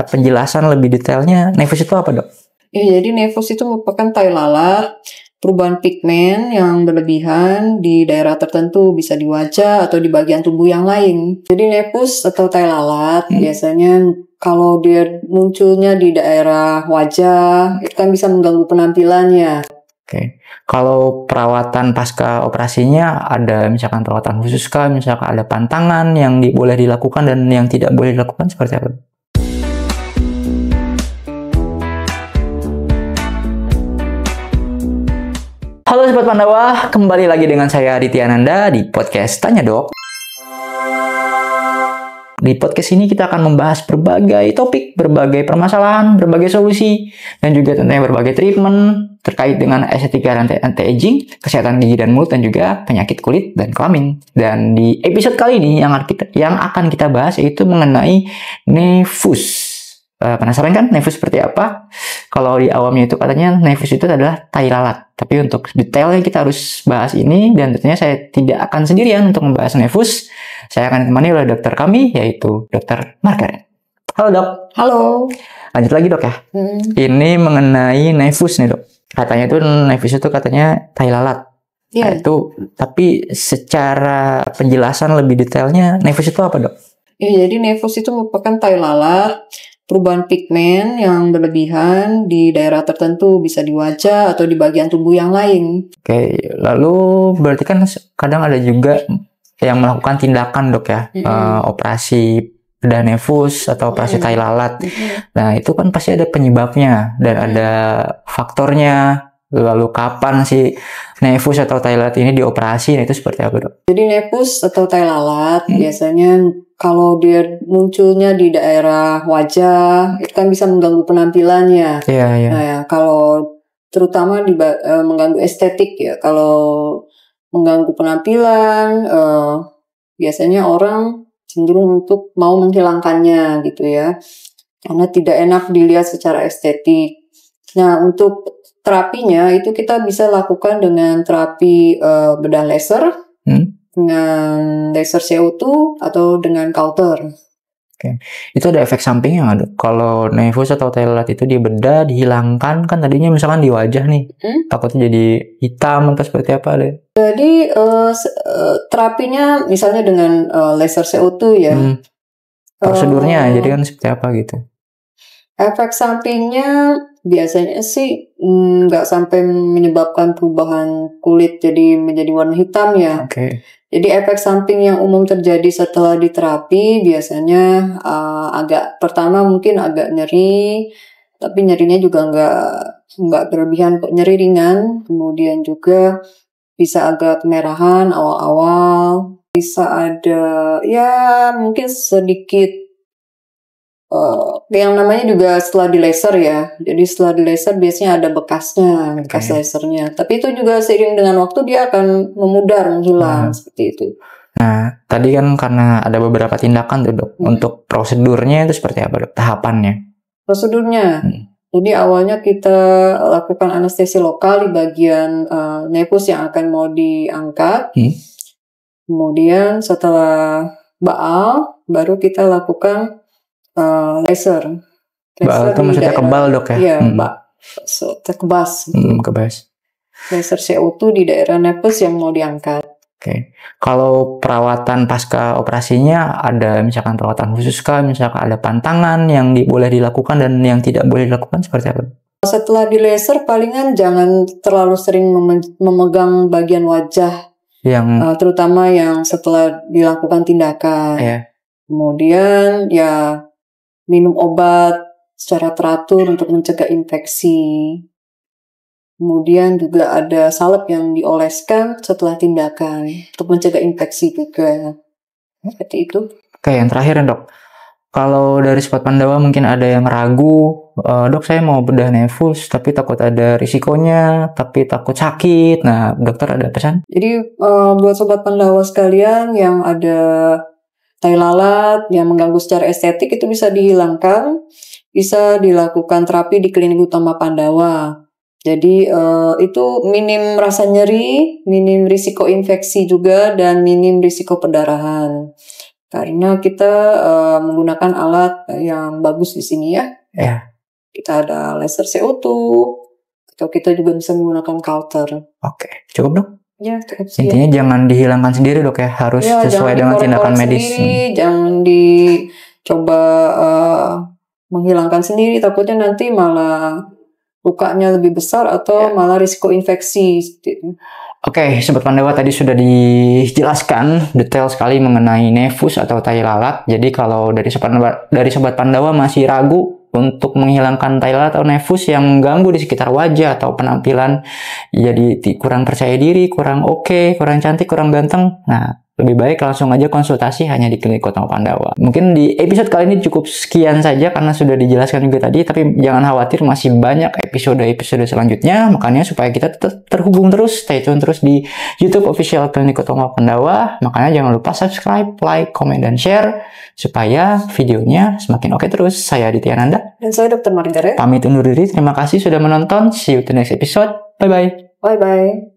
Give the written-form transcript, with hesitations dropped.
penjelasan lebih detailnya, nefus itu apa, Dok? Ya, jadi nefus itu merupakan tai lalat, perubahan pigmen yang berlebihan di daerah tertentu, bisa di wajah atau di bagian tubuh yang lain. Jadi nefus atau tai lalat biasanya kalau dia munculnya di daerah wajah, itu kan bisa mengganggu penampilannya. Oke. Kalau perawatan pasca operasinya ada misalkan perawatan khusus kah, misalkan ada pantangan yang boleh dilakukan dan yang tidak boleh dilakukan seperti apa? Halo Sobat Pandawa, kembali lagi dengan saya Aditya Ananda di podcast Tanya Dok. Di podcast ini kita akan membahas berbagai topik, berbagai permasalahan, berbagai solusi, dan juga tentunya berbagai treatment terkait dengan estetika dan anti-aging, kesehatan gigi dan mulut, dan juga penyakit kulit dan kelamin. Dan di episode kali ini yang akan kita bahas yaitu mengenai nefus. Penasaran kan nefus seperti apa? Kalau di awamnya itu katanya nefus itu adalah tai lalat. Tapi untuk detailnya kita harus bahas ini, dan tentunya saya tidak akan sendirian untuk membahas nefus. Saya akan ditemani oleh dokter kami, yaitu Dr. Margaret. Halo Dok. Halo. Lanjut lagi Dok ya. Ini mengenai nefus nih Dok. Katanya itu nefus itu katanya tai lalat. Iya. Tapi secara penjelasan lebih detailnya nefus itu apa Dok? Ya, jadi nefus itu merupakan tai lalat, perubahan pigmen yang berlebihan di daerah tertentu, bisa di wajah atau di bagian tubuh yang lain. Oke, lalu berarti kan kadang ada juga yang melakukan tindakan Dok ya, operasi bedah nefus atau operasi tai lalat. Nah itu kan pasti ada penyebabnya dan ada faktornya. Lalu kapan sih nefus atau tai lalat ini dioperasi? Nah, itu seperti apa Dok? Jadi nefus atau tai lalat biasanya kalau dia munculnya di daerah wajah, itu kan bisa mengganggu penampilannya. Iya. Nah, ya, kalau terutama mengganggu estetik ya. Kalau mengganggu penampilan, biasanya orang cenderung untuk mau menghilangkannya gitu ya, karena tidak enak dilihat secara estetik. Nah, untuk terapinya itu kita bisa lakukan dengan terapi bedah laser, dengan laser CO2 atau dengan Cauter. Oke. Itu ada efek sampingnya nggak Dok? Kalau nefus atau tai lalat itu dibedah, dihilangkan, kan tadinya misalkan di wajah nih, takutnya jadi hitam atau seperti apa deh? Jadi terapinya misalnya dengan laser CO2 ya. Prosedurnya jadi kan seperti apa gitu? Efek sampingnya biasanya sih nggak sampai menyebabkan perubahan kulit jadi menjadi warna hitam ya. Oke. Jadi efek samping yang umum terjadi setelah diterapi biasanya pertama mungkin agak nyeri, tapi nyerinya juga nggak berlebihan, kok nyeri ringan. Kemudian juga bisa agak kemerahan awal-awal, bisa ada ya mungkin sedikit yang namanya juga setelah di laser ya. Jadi setelah di laser biasanya ada bekas lasernya. Tapi itu juga seiring dengan waktu dia akan memudar, menghilang seperti itu. Nah, tadi kan karena ada beberapa tindakan tuh Dok. Untuk prosedurnya itu seperti apa Dok? Tahapannya? Prosedurnya, jadi awalnya kita lakukan anestesi lokal di bagian nefus yang akan mau diangkat. Kemudian setelah baal, baru kita lakukan laser. Baal itu maksudnya kebal Dok ya? Iya, kebas. Kebas. Laser CO2 di daerah nefus yang mau diangkat. Oke. Kalau perawatan pasca operasinya ada misalkan perawatan khusus kah, misalkan ada pantangan yang boleh dilakukan dan yang tidak boleh dilakukan seperti apa? Setelah di laser palingan jangan terlalu sering memegang bagian wajah, terutama yang setelah dilakukan tindakan. Kemudian ya minum obat secara teratur untuk mencegah infeksi. Kemudian juga ada salep yang dioleskan setelah tindakan untuk mencegah infeksi juga. Seperti itu. Oke, yang terakhir Dok. Kalau dari Sobat Pandawa mungkin ada yang ragu, Dok saya mau bedah nefus tapi takut ada risikonya, tapi takut sakit. Nah, dokter ada pesan? Jadi buat Sobat Pandawa sekalian yang ada tai lalat yang mengganggu secara estetik itu bisa dihilangkan, bisa dilakukan terapi di klinik utama Pandawa. Jadi itu minim rasa nyeri, minim risiko infeksi juga, dan minim risiko pendarahan. Karena kita menggunakan alat yang bagus di sini ya. Ya. Kita ada laser CO2, atau kita juga bisa menggunakan culture. Oke, cukup dok? Ya, cukup sih. Intinya jangan dihilangkan sendiri dok ya, harus sesuai dengan tindakan medis. Sendiri, jangan dicoba menghilangkan sendiri, takutnya nanti malah lukanya lebih besar atau malah risiko infeksi. Oke, Sobat Pandawa, tadi sudah dijelaskan detail sekali mengenai nevus atau tai lalat. Jadi kalau dari Sobat Pandawa masih ragu untuk menghilangkan tai lalat atau nevus yang mengganggu di sekitar wajah atau penampilan, jadi kurang percaya diri, kurang oke, kurang cantik, kurang ganteng, nah lebih baik langsung aja konsultasi hanya di Klinik Utama Pandawa. Mungkin di episode kali ini cukup sekian saja karena sudah dijelaskan juga tadi, tapi jangan khawatir, masih banyak episode-episode selanjutnya. Makanya supaya kita tetap terhubung terus, stay tune terus di YouTube official Klinik Utama Pandawa. Makanya jangan lupa subscribe, like, comment, dan share supaya videonya semakin oke terus. Saya Aditya Nanda. Dan saya Dr. Margaret. Pamit undur diri. Terima kasih sudah menonton. See you to next episode. Bye-bye. Bye-bye.